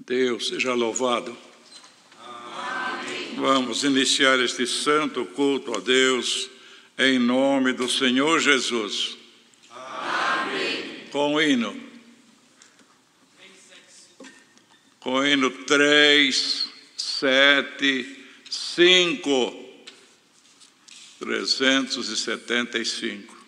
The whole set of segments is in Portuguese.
Deus seja louvado. Amém. Vamos iniciar este santo culto a Deus em nome do Senhor Jesus. Amém. Com o hino. Com o hino 375. 375.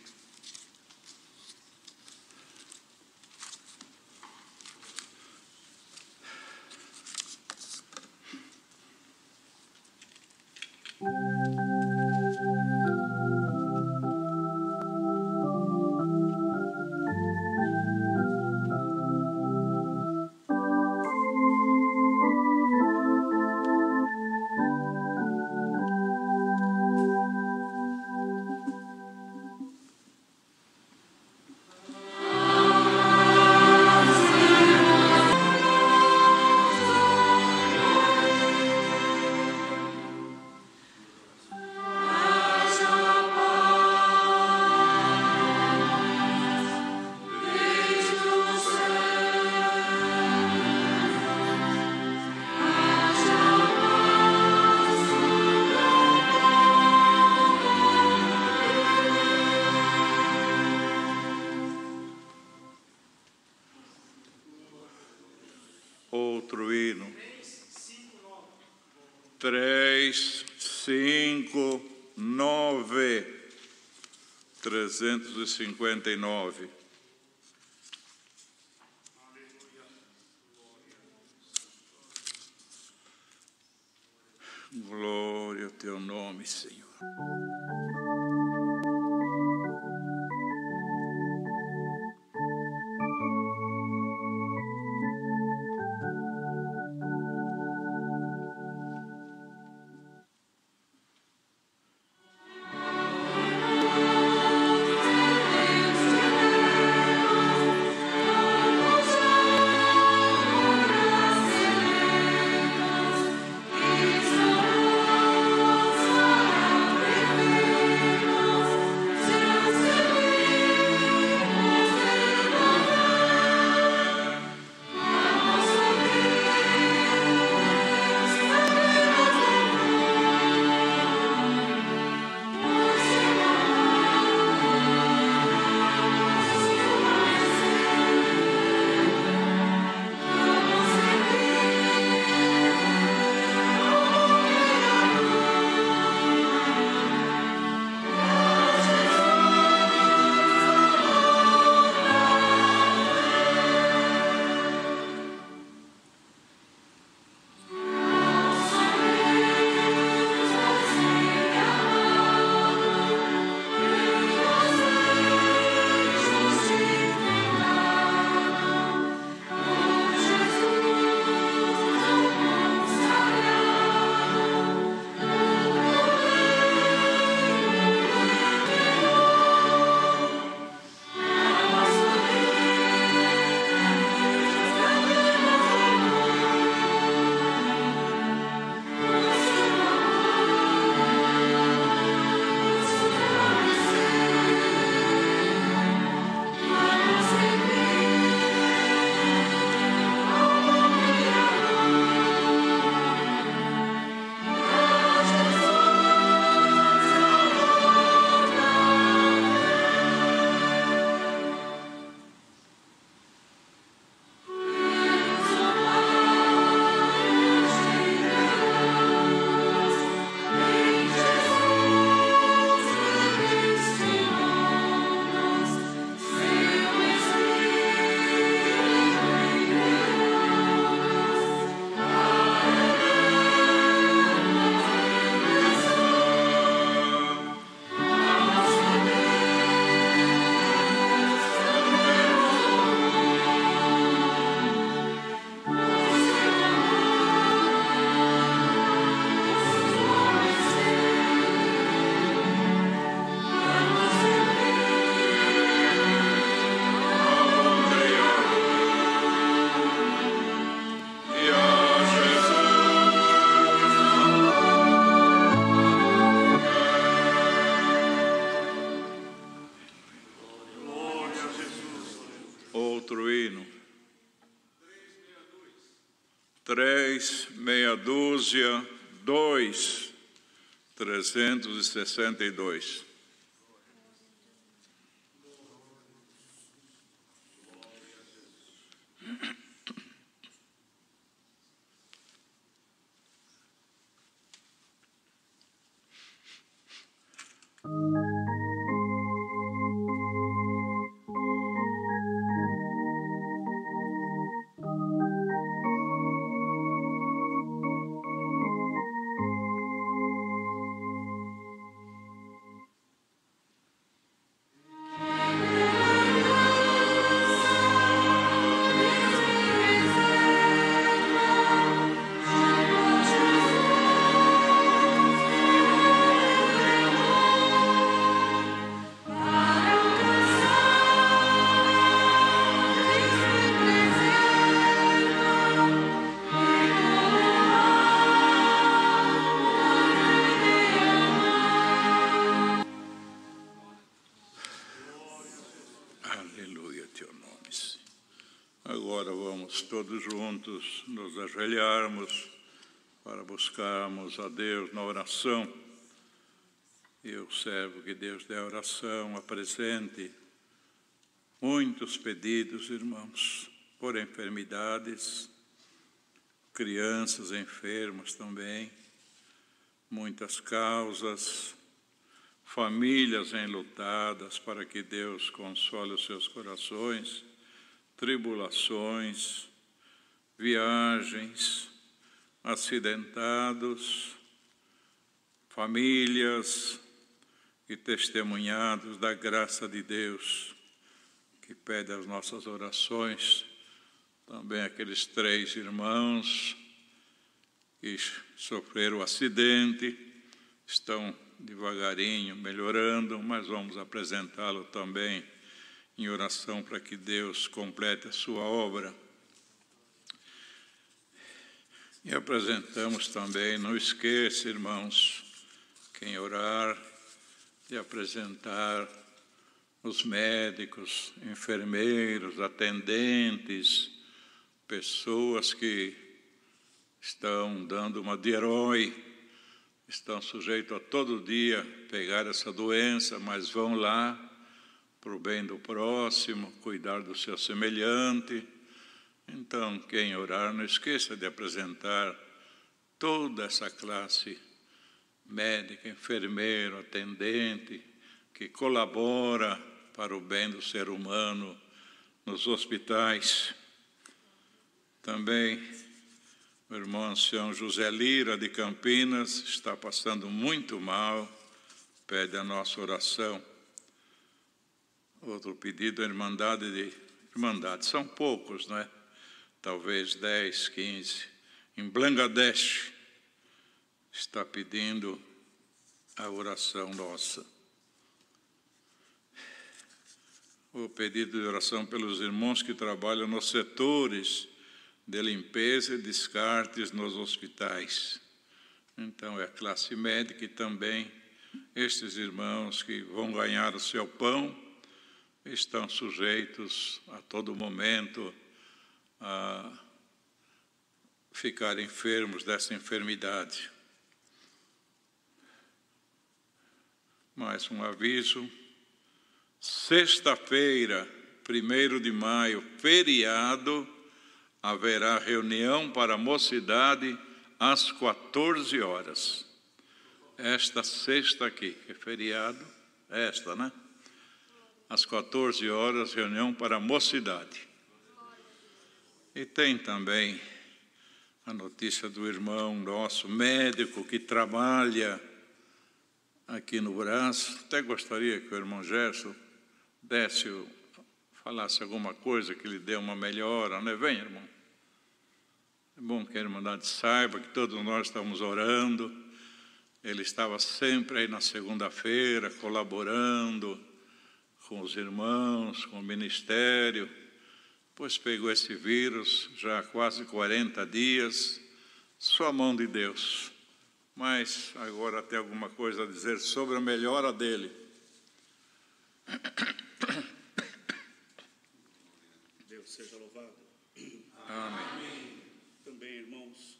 Outro hino. 359. 359. Glória ao teu nome, Senhor. Amém. 3, meia dúzia, 2, 362. Agora vamos todos juntos nos ajoelharmos para buscarmos a Deus na oração. E eu observo que Deus da oração apresente muitos pedidos, irmãos, por enfermidades, crianças enfermas também, muitas causas, famílias enlutadas, para que Deus console os seus corações, tribulações, viagens, acidentados, famílias e testemunhados da graça de Deus, que pede as nossas orações. Também aqueles 3 irmãos que sofreram acidente, estão devagarinho melhorando, mas vamos apresentá-lo também em oração para que Deus complete a sua obra. E apresentamos também, não esqueça, irmãos, quem orar, de apresentar os médicos, enfermeiros, atendentes, pessoas que estão dando uma de herói, estão sujeitos a todo dia pegar essa doença, mas vão lá para o bem do próximo, cuidar do seu semelhante. Então, quem orar, não esqueça de apresentar toda essa classe médica, enfermeiro, atendente, que colabora para o bem do ser humano nos hospitais. Também o irmão ancião José Lira, de Campinas, está passando muito mal, pede a nossa oração. Outro pedido é Irmandade, são poucos, não é? Talvez 10, 15. Em Bangladesh, está pedindo a oração nossa. O pedido de oração pelos irmãos que trabalham nos setores de limpeza e descartes nos hospitais. Então, é a classe médica e também estes irmãos que vão ganhar o seu pão, estão sujeitos a todo momento a ficar enfermos dessa enfermidade. Mais um aviso: sexta-feira, 1º de maio, feriado, haverá reunião para a mocidade às 14 horas. Esta sexta aqui, que é feriado, esta, né? Às 14 horas, reunião para a mocidade. E tem também a notícia do irmão nosso, médico, que trabalha aqui no Brás. Até gostaria que o irmão Gerson falasse alguma coisa que lhe dê uma melhora, né? Vem, irmão. É bom que a Irmandade saiba que todos nós estamos orando. Ele estava sempre aí na segunda-feira, colaborando com os irmãos, com o ministério, pois pegou esse vírus já há quase 40 dias, só a mão de Deus. Mas agora tem alguma coisa a dizer sobre a melhora dele. Deus seja louvado. Amém. Também bem, irmãos.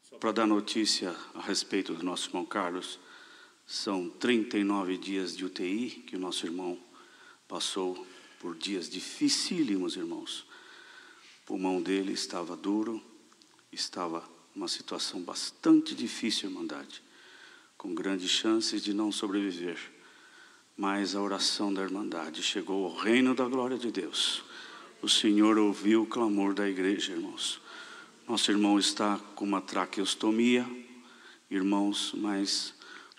Só para dar notícia a respeito do nosso irmão Carlos, são 39 dias de UTI que o nosso irmão passou por dias dificílimos, irmãos. O pulmão dele estava duro, estava uma situação bastante difícil, irmandade, com grandes chances de não sobreviver. Mas a oração da irmandade chegou ao reino da glória de Deus. O Senhor ouviu o clamor da igreja, irmãos. Nosso irmão está com uma traqueostomia, irmãos, mas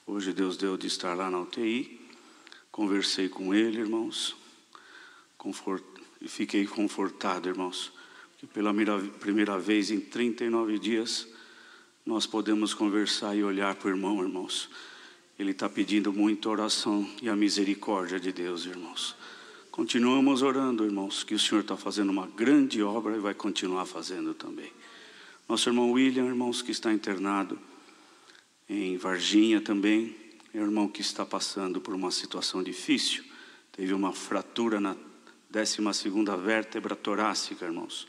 hoje Deus deu de estar lá na UTI. Conversei com ele, irmãos, e fiquei confortado, irmãos, que pela primeira vez em 39 dias nós podemos conversar e olhar para o irmão, irmãos. Ele está pedindo muita oração e a misericórdia de Deus, irmãos. Continuamos orando, irmãos, que o Senhor está fazendo uma grande obra e vai continuar fazendo também. Nosso irmão William, irmãos, que está internado em Varginha também, é um irmão que está passando por uma situação difícil. Teve uma fratura na 12ª vértebra torácica, irmãos.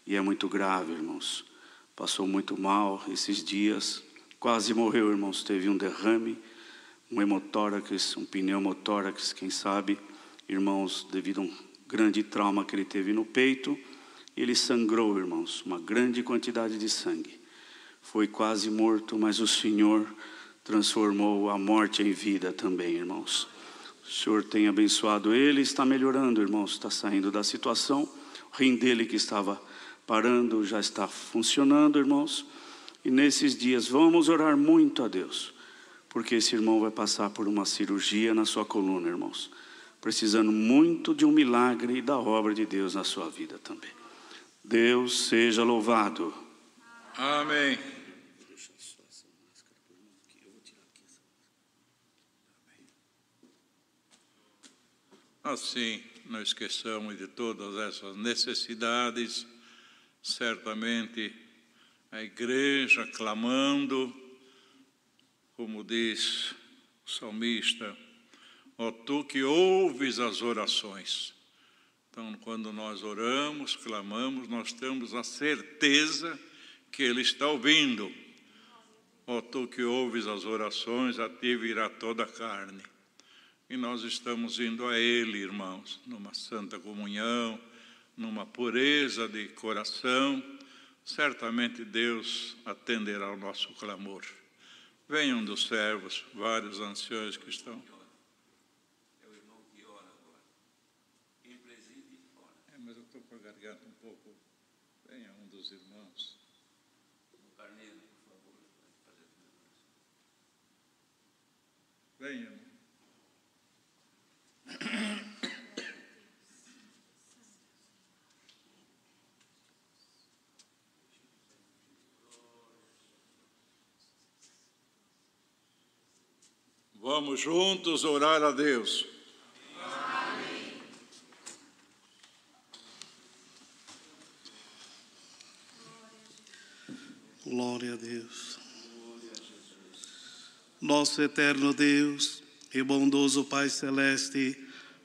E é muito grave, irmãos. Passou muito mal esses dias. Quase morreu, irmãos. Teve um derrame, um hemotórax, um pneumotórax, quem sabe, irmãos, devido a um grande trauma que ele teve no peito. Ele sangrou, irmãos, uma grande quantidade de sangue. Foi quase morto, mas o Senhor transformou a morte em vida também, irmãos. O Senhor tem abençoado ele, está melhorando, irmãos, está saindo da situação. O rim dele que estava parando já está funcionando, irmãos. E nesses dias vamos orar muito a Deus, porque esse irmão vai passar por uma cirurgia na sua coluna, irmãos. Precisando muito de um milagre e da obra de Deus na sua vida também. Deus seja louvado. Amém. Assim, não esqueçamos de todas essas necessidades. Certamente a igreja clamando, como diz o salmista, ó tu que ouves as orações. Então, quando nós oramos, clamamos, nós temos a certeza que Ele está ouvindo. Ó tu que ouves as orações, a ti virá toda a carne. E nós estamos indo a Ele, irmãos, numa santa comunhão, numa pureza de coração. Certamente Deus atenderá ao nosso clamor. Venham dos servos, vários anciões que estão. É o irmão que ora agora. Quem preside, ora. Mas eu estou com a garganta um pouco. Venha um dos irmãos. O Carneiro, por favor, pode fazer a primeira oração. Venha. Vamos juntos orar a Deus. Amém. Glória a Deus. Nosso eterno Deus e bondoso Pai Celeste,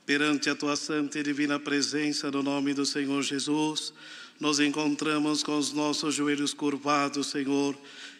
perante a Tua santa e divina presença, no nome do Senhor Jesus, nos encontramos com os nossos joelhos curvados, Senhor,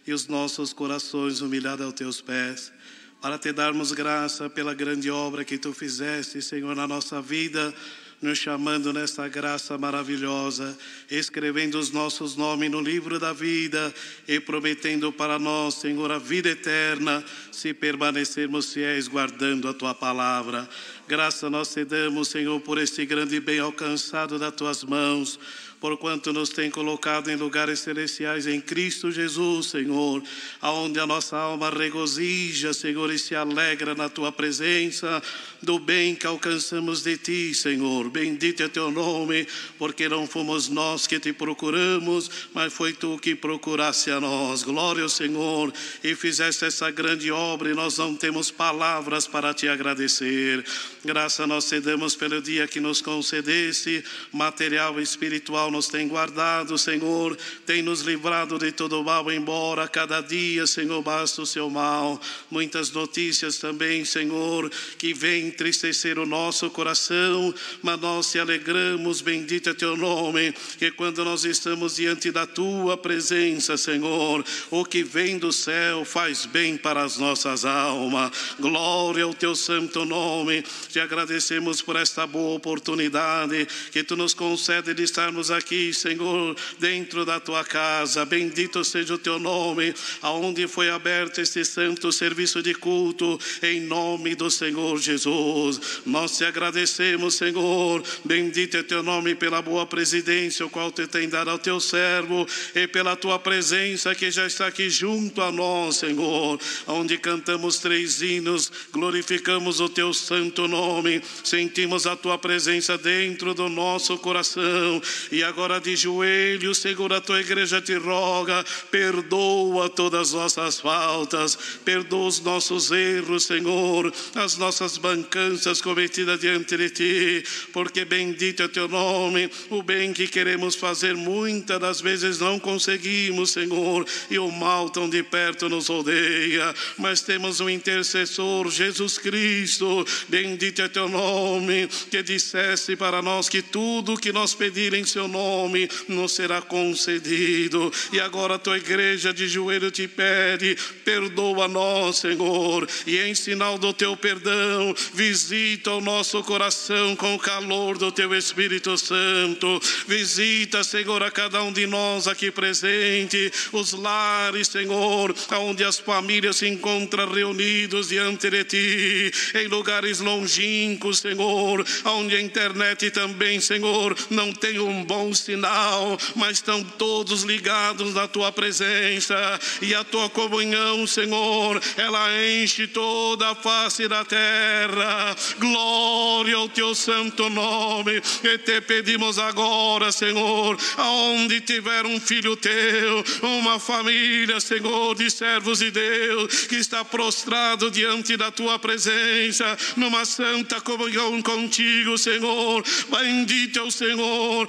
e os nossos corações humilhados aos Teus pés, para Te darmos graça pela grande obra que Tu fizeste, Senhor, na nossa vida, nos chamando nesta graça maravilhosa, escrevendo os nossos nomes no livro da vida e prometendo para nós, Senhor, a vida eterna, se permanecermos fiéis guardando a Tua palavra. Graça nós te damos, Senhor, por este grande bem alcançado das Tuas mãos, porquanto nos tem colocado em lugares celestiais em Cristo Jesus, Senhor, aonde a nossa alma regozija, Senhor, e se alegra na Tua presença, do bem que alcançamos de Ti, Senhor. Bendito é Teu nome, porque não fomos nós que Te procuramos, mas foi Tu que procuraste a nós. Glória ao Senhor, e fizeste essa grande obra, e nós não temos palavras para Te agradecer. Graça nós te damos pelo dia que nos concedesse, material e espiritual nos tem guardado, Senhor, tem nos livrado de todo mal, embora cada dia, Senhor, basta o seu mal. Muitas notícias também, Senhor, que vem entristecer o nosso coração, mas nós te alegramos, bendito é teu nome, que quando nós estamos diante da tua presença, Senhor, o que vem do céu faz bem para as nossas almas. Glória ao teu santo nome. Te agradecemos por esta boa oportunidade que tu nos concede de estarmos aqui, Senhor, dentro da tua casa. Bendito seja o teu nome, aonde foi aberto este santo serviço de culto, em nome do Senhor Jesus. Nós te agradecemos, Senhor, bendito é teu nome pela boa presidência, o qual tu tem dado ao teu servo, e pela tua presença que já está aqui junto a nós, Senhor, onde cantamos 3 hinos, glorificamos o teu santo nome, sentimos a tua presença dentro do nosso coração, e agora de joelhos, Senhor, a tua igreja te roga, perdoa todas as nossas faltas, perdoa os nossos erros, Senhor, as nossas mancanças cometidas diante de ti, porque bendito é teu nome. O bem que queremos fazer muitas das vezes não conseguimos, Senhor, e o mal tão de perto nos rodeia, mas temos um intercessor, Jesus Cristo, bendito é teu nome, que disseste para nós que tudo que nós pedir em seu nome nos será concedido. E agora a tua igreja de joelho te pede, perdoa nós, Senhor, e em sinal do teu perdão, visita o nosso coração com o calor do teu Espírito Santo. Visita, Senhor, a cada um de nós aqui presente, os lares, Senhor, onde as famílias se encontram reunidos diante de ti, em lugares longínquos, Senhor, onde a internet também, Senhor, não tem um bom sinal, mas estão todos ligados na tua presença, e a tua comunhão, Senhor, ela enche toda a face da terra. Glória ao teu santo nome, e te pedimos agora, Senhor, aonde tiver um filho teu, uma família, Senhor, de servos de Deus, que está prostrado diante da tua presença, numa santa comunhão contigo, Senhor, bendito é o Senhor,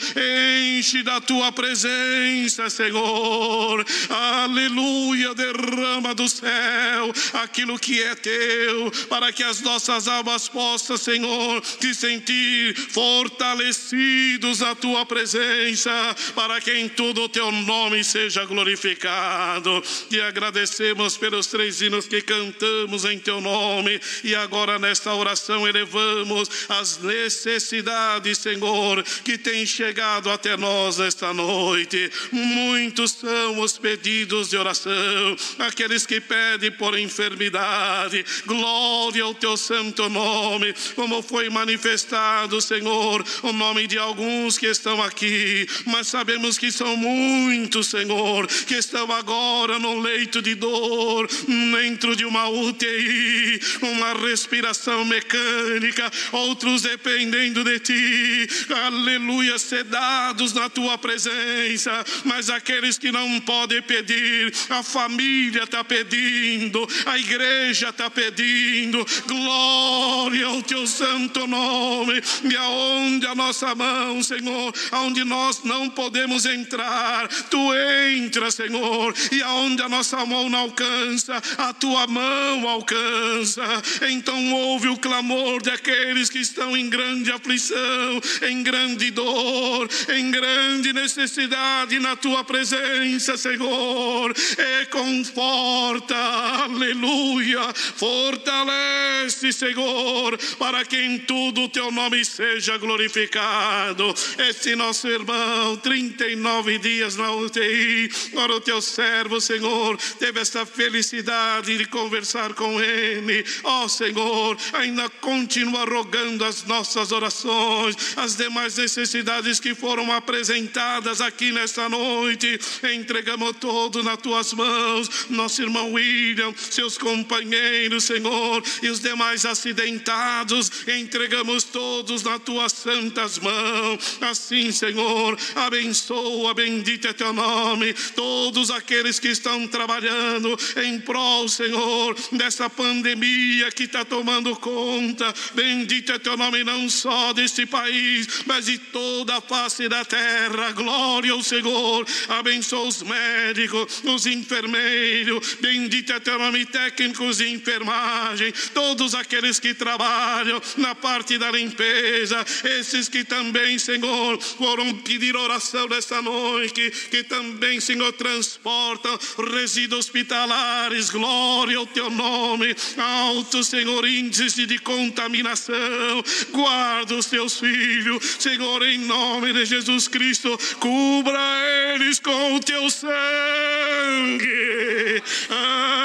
enche da tua presença, Senhor, aleluia, derrama do céu aquilo que é teu, para que as nossas almas possam, Senhor, te sentir fortalecidos na tua presença, para que em tudo o teu nome seja glorificado. Te agradecemos pelos 3 hinos que cantamos em teu nome, e agora nesta oração elevamos as necessidades, Senhor, que têm chegado até nós nesta noite. Muitos são os pedidos de oração, aqueles que pedem por enfermidade. Glória ao teu santo nome, como foi manifestado, Senhor, o nome de alguns que estão aqui, mas sabemos que são muitos, Senhor, que estão agora no leito de dor, dentro de uma UTI, uma respiração mecânica, outros dependendo de ti, aleluia, sedados na tua presença. Mas aqueles que não podem pedir, a família está pedindo, a igreja está pedindo. Glória ao teu santo nome. E aonde a nossa mão, Senhor, aonde nós não podemos entrar, tu entra, Senhor, e aonde a nossa mão não alcança, a tua mão alcança. Então ouve o clamor daqueles que estão em grande aflição, em grande dor, em grande necessidade na tua presença, Senhor, e conforta, aleluia, fortalece, Senhor, para que em tudo o teu nome seja glorificado. Esse nosso irmão, 39 dias na UTI, agora o teu servo, Senhor, teve essa felicidade de conversar com ele. Ó Senhor, ainda continua rogando as nossas orações, as demais necessidades que foram apresentadas aqui nesta noite, entregamos todo nas tuas mãos. Nosso irmão William, seus companheiros, Senhor, e os demais acidentados, entregamos todos nas tuas santas mãos. Assim, Senhor, abençoa, bendito é teu nome, todos aqueles que estão trabalhando em prol, Senhor, dessa pandemia que está tomando conta. Bendito é teu nome, não só deste país, mas de toda a face da da terra. Glória ao Senhor. Abençoa os médicos, os enfermeiros. Bendito é teu nome, técnicos de enfermagem. Todos aqueles que trabalham na parte da limpeza. Esses que também, Senhor, foram pedir oração nesta noite. Que também, Senhor, transportam resíduos hospitalares. Glória ao teu nome. Alto, Senhor, índice de contaminação. Guarda os teus filhos, Senhor, em nome de Jesus Cristo. Cubra eles com o teu sangue.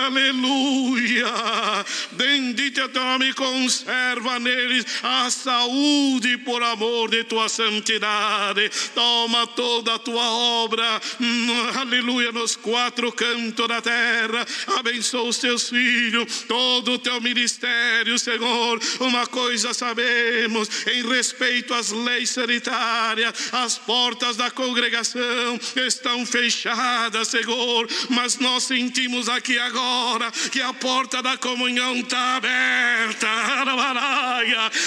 Aleluia. Bendito é teu nome. Conserva neles a saúde por amor de tua santidade. Toma toda a tua obra, aleluia, nos quatro cantos da terra. Abençoa os teus filhos, todo o teu ministério, Senhor. Uma coisa sabemos, em respeito às leis sanitárias, as portas da congregação estão fechadas, Senhor, mas nós sentimos aqui agora que a porta da comunhão está aberta,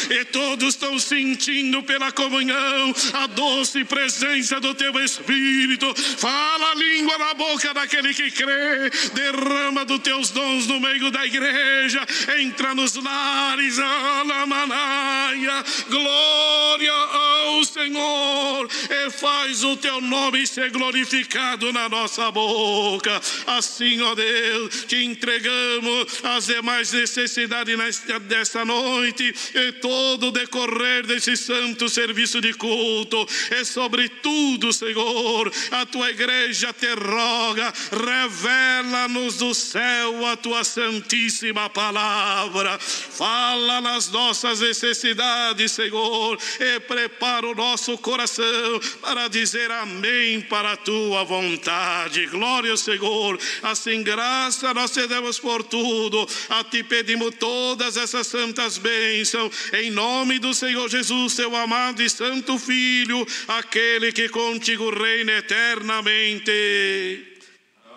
e todos estão sentindo pela comunhão a doce presença do teu Espírito. Fala a língua na boca daquele que crê, derrama dos teus dons no meio da igreja, entra nos lares, alamanaia, glória ao Senhor, e faz o teu nome ser glorificado na nossa boca. Assim, ó Deus, te entregamos as demais necessidades desta noite e todo o decorrer desse santo serviço de culto. E sobretudo, Senhor, a tua igreja te roga, revela-nos do céu a tua santíssima palavra. Fala nas nossas necessidades, Senhor, e prepara o nosso coração para dizer amém para a tua vontade. Glória ao Senhor. Assim, graça nós te damos por tudo. A ti pedimos todas essas santas bênçãos, em nome do Senhor Jesus, teu amado e santo Filho, aquele que contigo reina eternamente.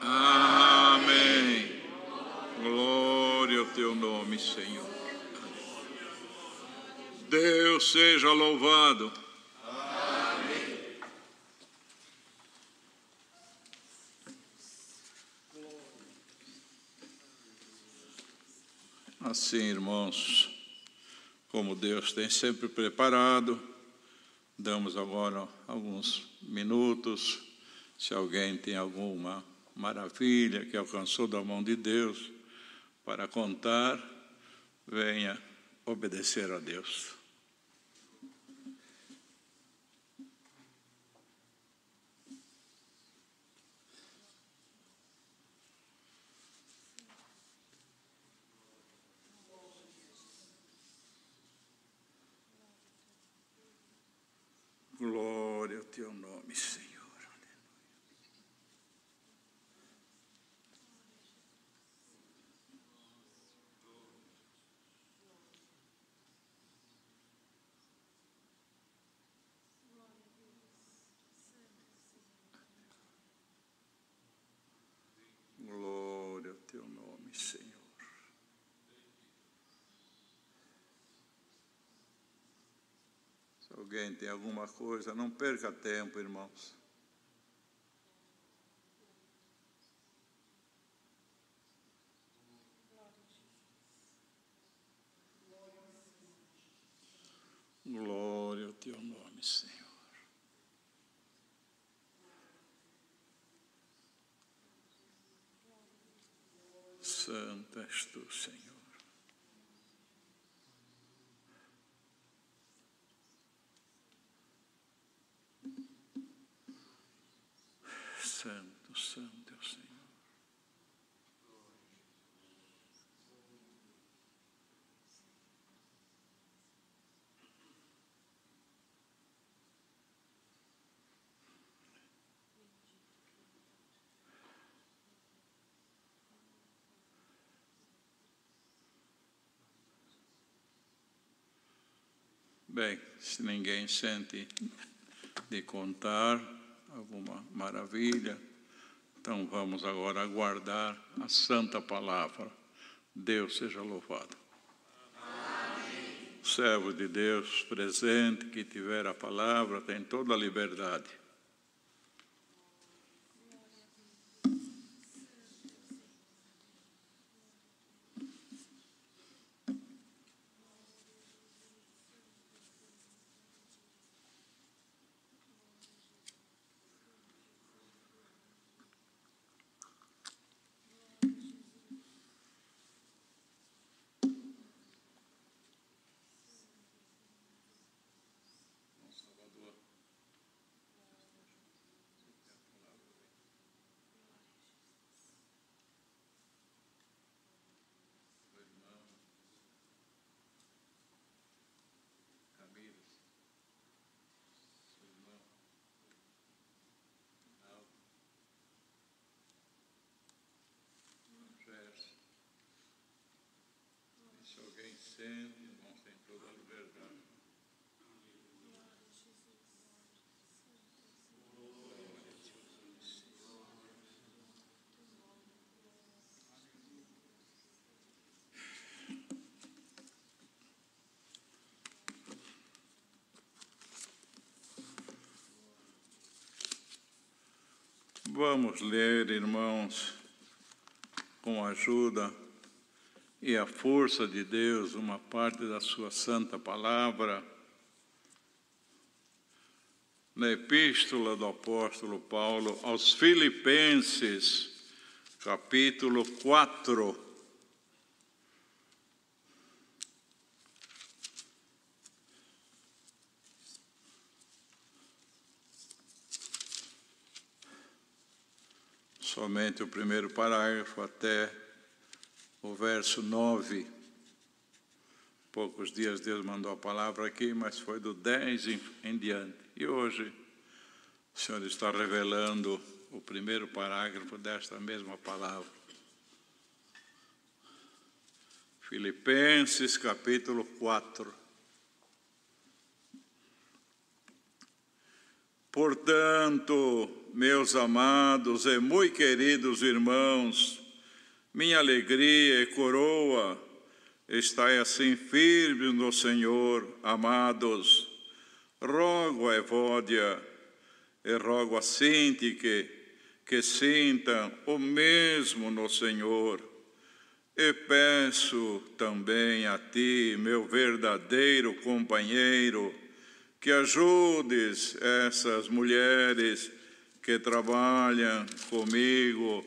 Amém. Glória ao teu nome, Senhor. Deus seja louvado. Amém. Assim, irmãos, como Deus tem sempre preparado, damos agora alguns minutos. Se alguém tem alguma maravilha que alcançou da mão de Deus para contar, venha obedecer a Deus. Glória ao teu nome, Senhor. Glória ao teu nome, Senhor. Se alguém tem alguma coisa, não perca tempo, irmãos. Glória ao teu nome, Senhor. Santo és tu, Senhor. Santo, santo é o Senhor. Bem, se ninguém sente de contar alguma maravilha, então vamos agora aguardar a santa palavra. Deus seja louvado. Amém. servo de Deus presente que tiver a palavra tem toda a liberdade. Se alguém sente, irmãos, tem toda a liberdade. Vamos ler, irmãos, com a ajuda e a força de Deus, uma parte da sua santa palavra, na epístola do apóstolo Paulo aos Filipenses, capítulo 4. Somente o primeiro parágrafo até o verso 9. Poucos dias Deus mandou a palavra aqui, mas foi do 10 em diante. E hoje o Senhor está revelando o primeiro parágrafo desta mesma palavra. Filipenses capítulo 4. Portanto, meus amados e muito queridos irmãos, minha alegria e coroa, estai assim firmes no Senhor, amados. Rogo a Evódia e rogo a Síntique que sintam o mesmo no Senhor. E peço também a ti, meu verdadeiro companheiro, que ajudes essas mulheres que trabalham comigo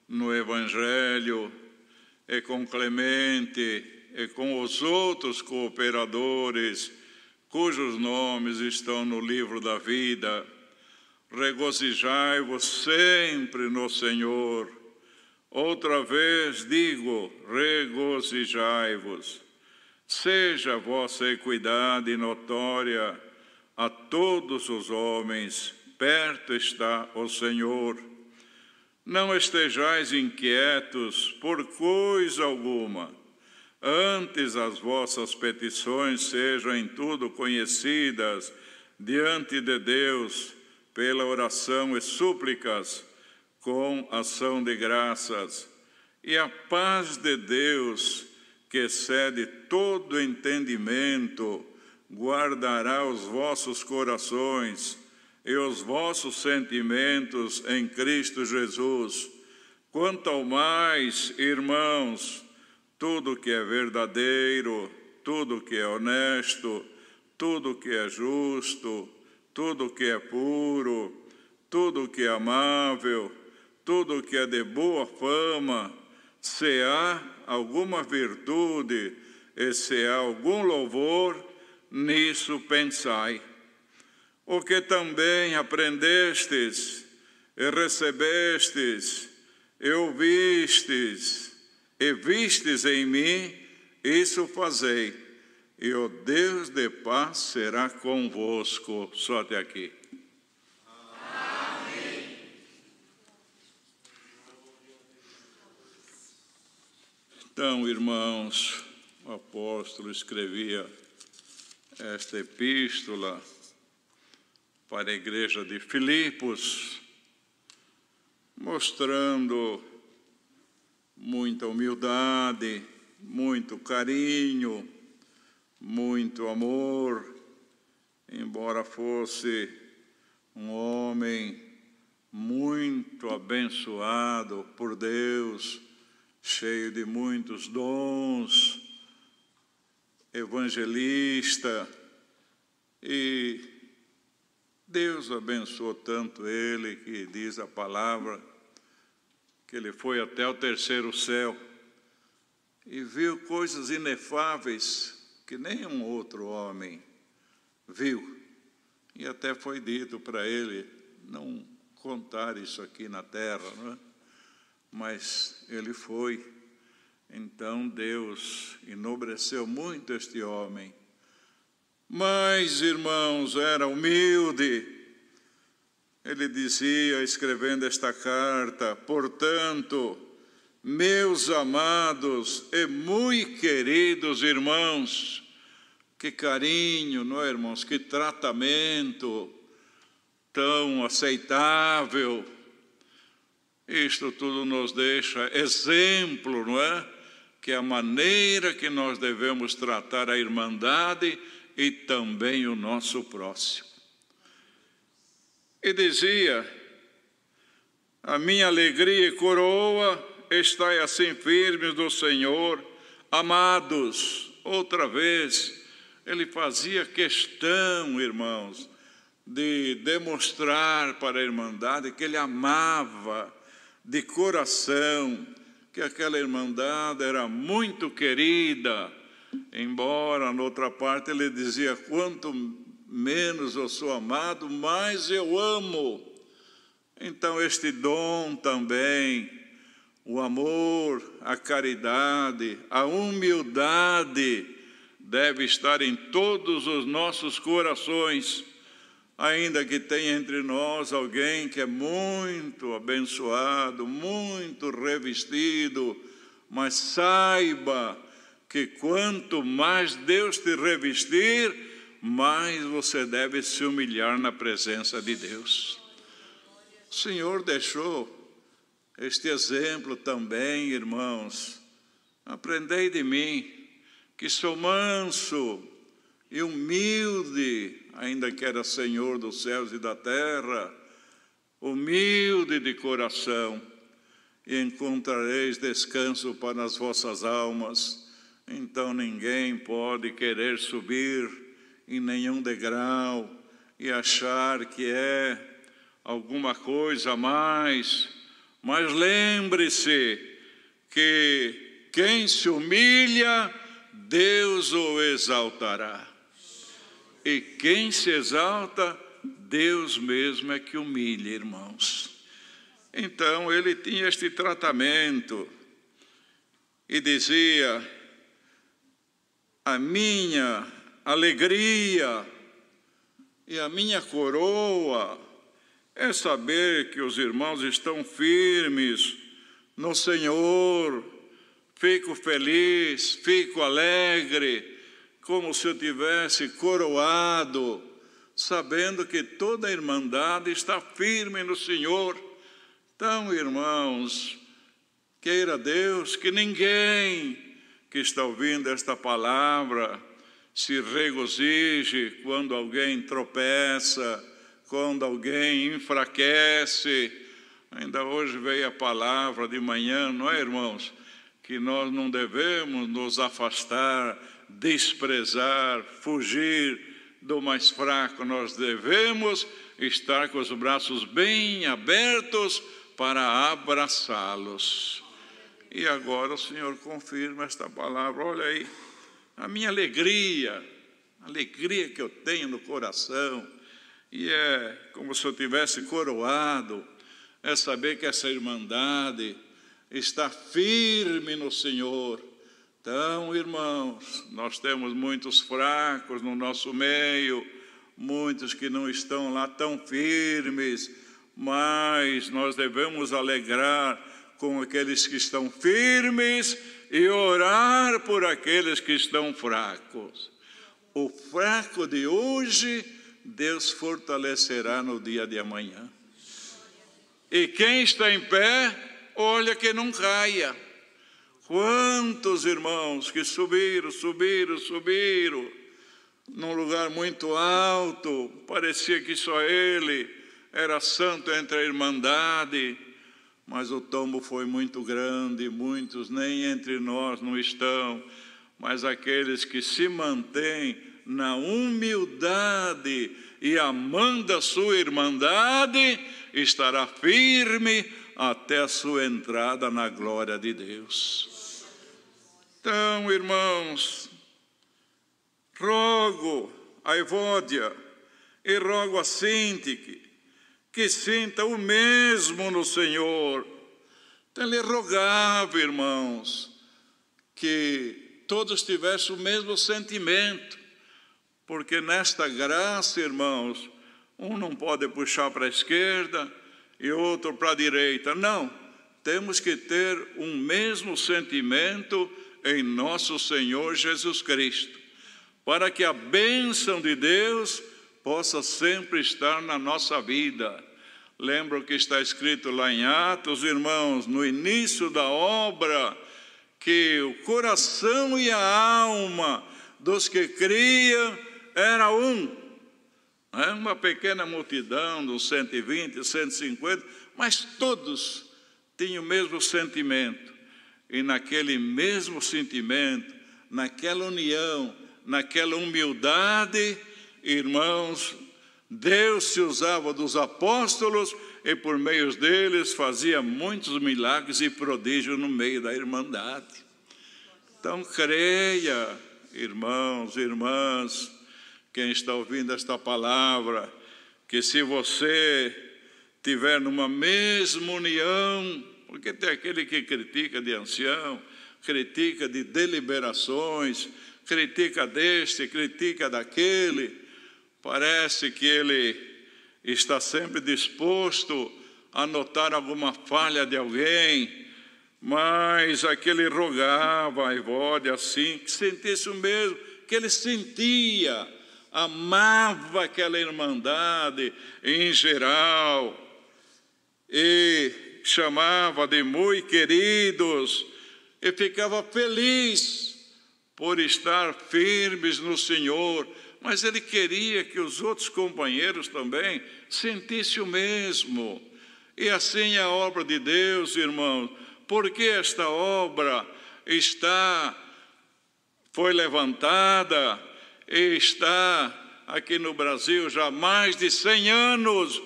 no Evangelho, e com Clemente e com os outros cooperadores cujos nomes estão no livro da vida. Regozijai-vos sempre no Senhor. Outra vez digo, regozijai-vos. Seja a vossa equidade notória a todos os homens, perto está o Senhor. Não estejais inquietos por coisa alguma, antes as vossas petições sejam em tudo conhecidas diante de Deus, pela oração e súplicas, com ação de graças. E a paz de Deus, que excede todo entendimento, guardará os vossos corações e os vossos sentimentos em Cristo Jesus. Quanto ao mais, irmãos, tudo que é verdadeiro, tudo que é honesto, tudo que é justo, tudo que é puro, tudo que é amável, tudo que é de boa fama, se há alguma virtude e se há algum louvor, nisso pensai. O que também aprendestes, e recebestes, e ouvistes, e vistes em mim, isso fazei, e o Deus de paz será convosco. Só até aqui. Amém. Então, irmãos, o apóstolo escrevia esta epístola para a igreja de Filipos, mostrando muita humildade, muito carinho, muito amor, embora fosse um homem muito abençoado por Deus, cheio de muitos dons, evangelista, e Deus abençoou tanto ele que diz a palavra que ele foi até o terceiro céu e viu coisas inefáveis que nenhum outro homem viu. E até foi dito para ele não contar isso aqui na terra, não é? Mas ele foi. Então Deus enobreceu muito este homem. Mas, irmãos, era humilde. Ele dizia, escrevendo esta carta: portanto, meus amados e muito queridos irmãos, que carinho, não é, irmãos? Que tratamento tão aceitável. Isto tudo nos deixa exemplo, não é? Que é a maneira que nós devemos tratar a irmandade e também o nosso próximo. E dizia: a minha alegria e coroa, estai assim firmes do Senhor, amados. Outra vez, ele fazia questão, irmãos, de demonstrar para a irmandade que ele amava de coração, que aquela irmandade era muito querida, embora, noutra parte, ele dizia: quanto menos eu sou amado, mais eu amo. Então, este dom também, o amor, a caridade, a humildade, deve estar em todos os nossos corações, ainda que tenha entre nós alguém que é muito abençoado, muito revestido, mas saiba que quanto mais Deus te revestir, mais você deve se humilhar na presença de Deus. O Senhor deixou este exemplo também, irmãos. Aprendei de mim, que sou manso e humilde, ainda que era Senhor dos céus e da terra, humilde de coração, e encontrareis descanso para as vossas almas. Então ninguém pode querer subir em nenhum degrau e achar que é alguma coisa a mais, mas lembre-se que quem se humilha, Deus o exaltará. E quem se exalta, Deus mesmo é que humilha, irmãos. Então, ele tinha este tratamento e dizia: a minha alegria e a minha coroa é saber que os irmãos estão firmes no Senhor. Fico feliz, fico alegre, como se eu tivesse coroado, sabendo que toda a irmandade está firme no Senhor. Então, irmãos, queira Deus que ninguém que está ouvindo esta palavra se regozije quando alguém tropeça, quando alguém enfraquece. Ainda hoje veio a palavra de manhã, não é, irmãos? Que nós não devemos nos afastar, desprezar, fugir do mais fraco. Nós devemos estar com os braços bem abertos para abraçá-los. E agora o Senhor confirma esta palavra. Olha aí, a minha alegria que eu tenho no coração, e é como se eu tivesse coroado, é saber que essa irmandade está firme no Senhor. Então, irmãos, nós temos muitos fracos no nosso meio, muitos que não estão lá tão firmes, mas nós devemos alegrar com aqueles que estão firmes e orar por aqueles que estão fracos. O fraco de hoje, Deus fortalecerá no dia de amanhã. E quem está em pé, olha que não caia. Quantos irmãos que subiram num lugar muito alto, parecia que só ele era santo entre a irmandade, mas o tombo foi muito grande, muitos nem entre nós não estão, mas aqueles que se mantêm na humildade e amando a sua irmandade, estará firme até a sua entrada na glória de Deus. Então, irmãos, rogo a Evódia e rogo a Sintique que sinta o mesmo no Senhor. Então ele rogava, irmãos, que todos tivessem o mesmo sentimento, porque nesta graça, irmãos, um não pode puxar para a esquerda e outro para a direita. Não, temos que ter um mesmo sentimento em nosso Senhor Jesus Cristo, para que a bênção de Deus possa sempre estar na nossa vida. Lembra o que está escrito lá em Atos, irmãos, no início da obra, que o coração e a alma dos que criam era um. Uma pequena multidão, dos 120, 150, mas todos tinham o mesmo sentimento. E naquele mesmo sentimento, naquela união, naquela humildade, irmãos, Deus se usava dos apóstolos e por meio deles fazia muitos milagres e prodígios no meio da irmandade. Então creia, irmãos e irmãs, quem está ouvindo esta palavra, que se você tiver numa mesma união, porque tem aquele que critica de ancião, critica de deliberações, critica deste, critica daquele, parece que ele está sempre disposto a notar alguma falha de alguém, mas aquele rogava a Evódia assim, que sentisse o mesmo que ele sentia, amava aquela irmandade em geral, e chamava de muito queridos, e ficava feliz por estar firmes no Senhor, mas ele queria que os outros companheiros também sentissem o mesmo. E assim é a obra de Deus, irmãos, porque esta obra foi levantada e está aqui no Brasil já há mais de 100 anos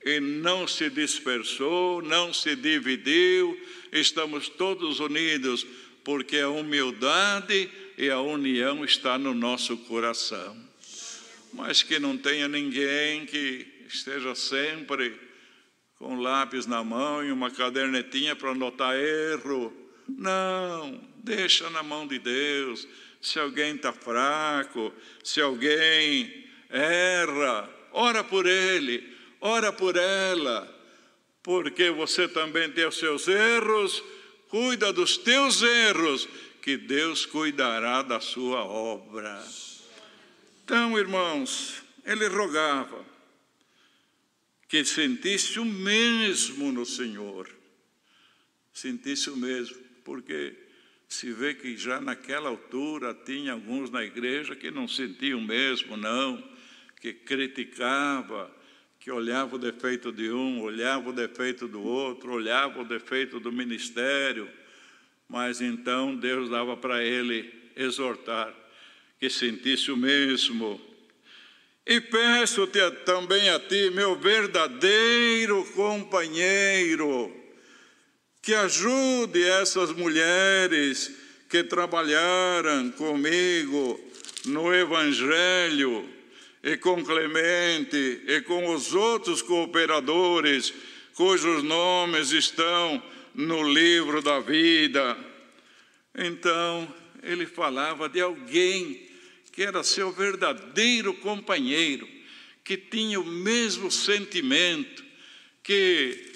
e não se dispersou, não se dividiu, estamos todos unidos, porque a humildade e a união está no nosso coração. Mas que não tenha ninguém que esteja sempre com lápis na mão e uma cadernetinha para anotar erro. Não, deixa na mão de Deus. Se alguém está fraco, se alguém erra, ora por ele, ora por ela, porque você também tem os seus erros, cuida dos teus erros, que Deus cuidará da sua obra. Então, irmãos, ele rogava que sentisse o mesmo no Senhor, sentisse o mesmo, porque se vê que já naquela altura tinha alguns na igreja que não sentiam o mesmo, não, que criticava, que olhava o defeito de um, olhava o defeito do outro, olhava o defeito do ministério, mas então Deus dava para ele exortar, que sentisse o mesmo. E peço-te também a ti, meu verdadeiro companheiro, que ajude essas mulheres que trabalharam comigo no Evangelho, e com Clemente, e com os outros cooperadores, cujos nomes estão no livro da vida. Então, ele falava de alguém que era seu verdadeiro companheiro, que tinha o mesmo sentimento, que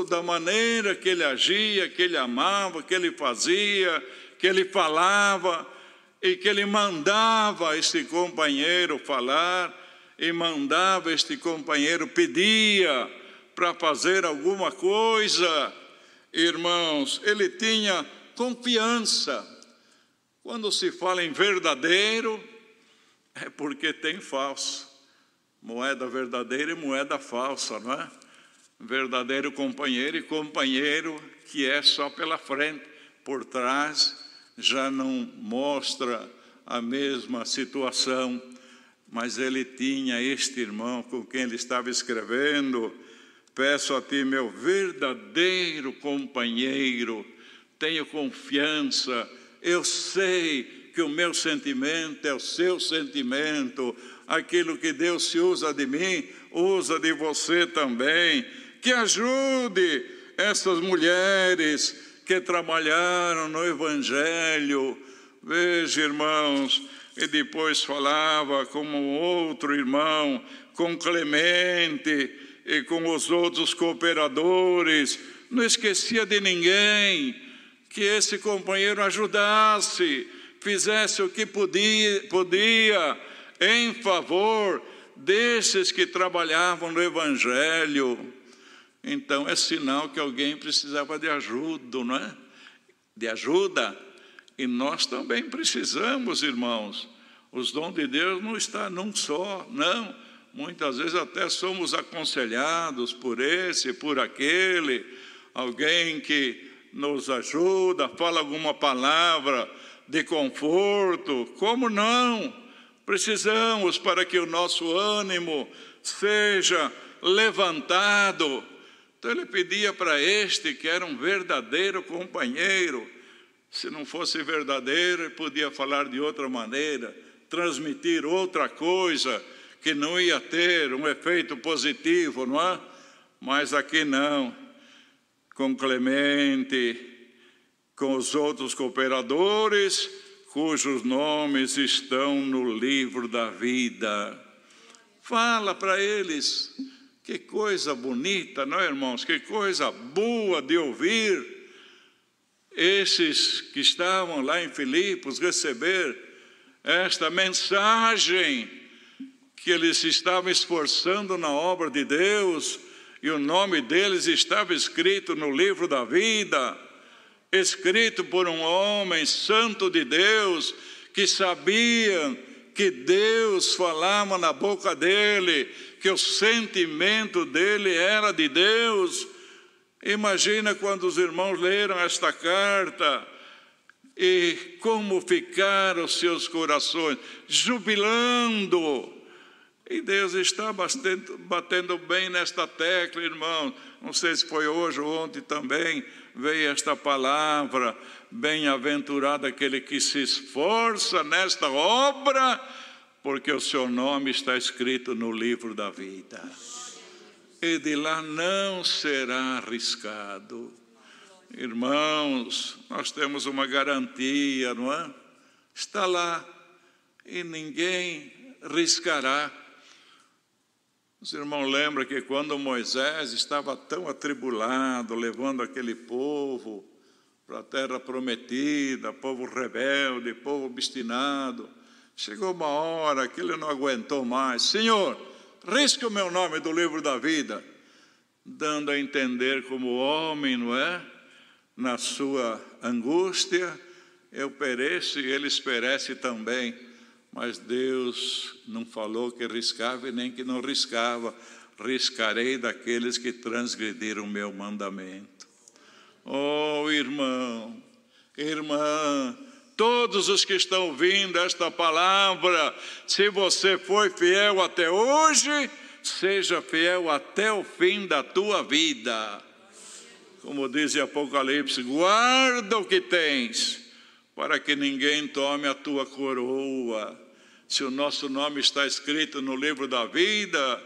da maneira que ele agia, que ele amava, que ele fazia, que ele falava, e que ele mandava este companheiro falar, e mandava este companheiro, pedia para fazer alguma coisa. Irmãos, ele tinha confiança. Quando se fala em verdadeiro, é porque tem falso. Moeda verdadeira e moeda falsa, não é? Verdadeiro companheiro e companheiro que é só pela frente, por trás já não mostra a mesma situação. Mas ele tinha este irmão com quem ele estava escrevendo: peço a ti, meu verdadeiro companheiro, tenho confiança, eu sei que o meu sentimento é o seu sentimento, aquilo que Deus se usa de mim, usa de você também, que ajude essas mulheres que trabalharam no Evangelho. Veja, irmãos, e depois falava com um outro irmão, com Clemente e com os outros cooperadores, não esquecia de ninguém, que esse companheiro ajudasse, fizesse o que podia em favor desses que trabalhavam no Evangelho. Então é sinal que alguém precisava de ajuda, não é? De ajuda. E nós também precisamos, irmãos. Os dons de Deus não estão num só, não. Muitas vezes até somos aconselhados por esse, por aquele, alguém que nos ajuda, fala alguma palavra de conforto. Como não? Precisamos para que o nosso ânimo seja levantado. Então ele pedia para este, que era um verdadeiro companheiro. Se não fosse verdadeiro, ele podia falar de outra maneira, transmitir outra coisa, que não ia ter um efeito positivo, não é? Mas aqui não. Com Clemente, com os outros cooperadores, cujos nomes estão no livro da vida. Fala para eles. Que coisa bonita, não é, irmãos? Que coisa boa de ouvir. Esses que estavam lá em Filipos receber esta mensagem, que eles estavam esforçando na obra de Deus, e o nome deles estava escrito no livro da vida, escrito por um homem santo de Deus, que sabia que Deus falava na boca dele, que o sentimento dele era de Deus. Imagina quando os irmãos leram esta carta e como ficaram os seus corações, jubilando. E Deus está batendo bem nesta tecla, irmãos. Não sei se foi hoje ou ontem também, veio esta palavra: bem-aventurado aquele que se esforça nesta obra, porque o seu nome está escrito no livro da vida. E de lá não será arriscado. Irmãos, nós temos uma garantia, não é? Está lá e ninguém riscará. Os irmãos lembram que quando Moisés estava tão atribulado, levando aquele povo para a terra prometida, povo rebelde, povo obstinado, chegou uma hora que ele não aguentou mais. Senhor, risca o meu nome do livro da vida, dando a entender como o homem, não é? Na sua angústia, eu pereço e eles perecem também. Mas Deus não falou que riscava e nem que não riscava. Riscarei daqueles que transgrediram o meu mandamento. Oh, irmão, irmã, todos os que estão ouvindo esta palavra, se você foi fiel até hoje, seja fiel até o fim da tua vida. Como diz em Apocalipse, guarda o que tens, para que ninguém tome a tua coroa. Se o nosso nome está escrito no livro da vida,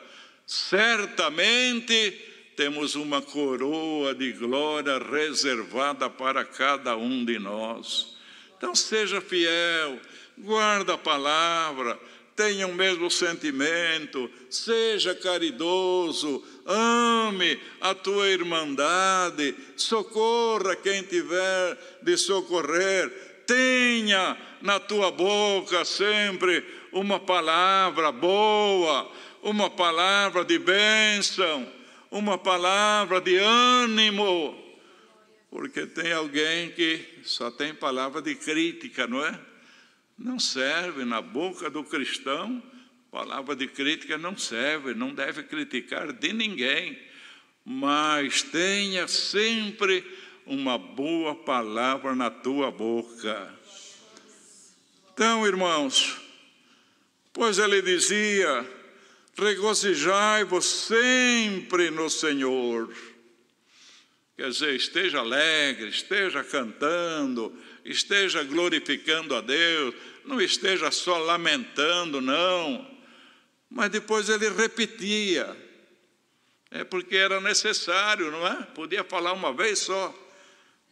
certamente temos uma coroa de glória reservada para cada um de nós. Então seja fiel, guarda a palavra, tenha o mesmo sentimento, seja caridoso, ame a tua irmandade, socorra quem tiver de socorrer. Tenha na tua boca sempre uma palavra boa, uma palavra de bênção, uma palavra de ânimo. Porque tem alguém que só tem palavra de crítica, não é? Não serve na boca do cristão, palavra de crítica não serve, não deve criticar de ninguém, mas tenha sempre uma boa palavra na tua boca. Então, irmãos, pois ele dizia: regozijai-vos sempre no Senhor. Quer dizer, esteja alegre, esteja cantando, esteja glorificando a Deus, não esteja só lamentando, não. Mas depois ele repetia, porque era necessário, não é? Podia falar uma vez só,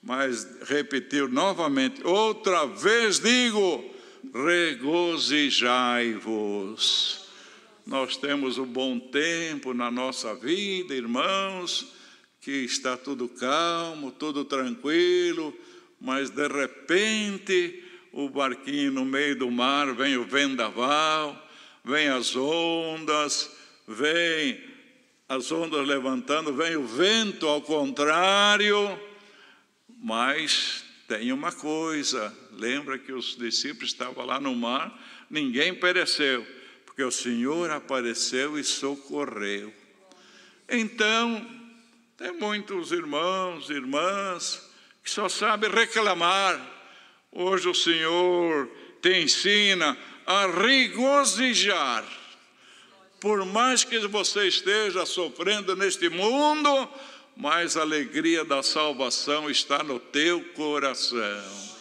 mas repetiu novamente: outra vez digo, regozijai-vos. Nós temos um bom tempo na nossa vida, irmãos, que está tudo calmo, tudo tranquilo, mas de repente o barquinho no meio do mar, vem o vendaval, vem as ondas levantando, vem o vento ao contrário. Mas tem uma coisa, lembra que os discípulos estavam lá no mar, ninguém pereceu, porque o Senhor apareceu e socorreu. Então, tem muitos irmãos e irmãs que só sabem reclamar. Hoje o Senhor te ensina a regozijar. Por mais que você esteja sofrendo neste mundo, mas a alegria da salvação está no teu coração.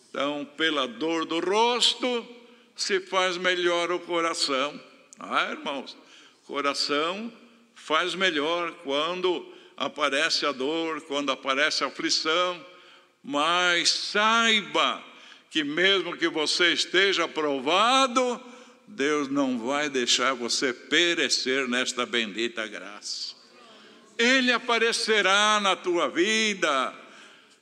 Então, pela dor do rosto, se faz melhor o coração. Irmãos, coração faz melhor quando aparece a dor, quando aparece a aflição, mas saiba que mesmo que você esteja aprovado, Deus não vai deixar você perecer nesta bendita graça. Ele aparecerá na tua vida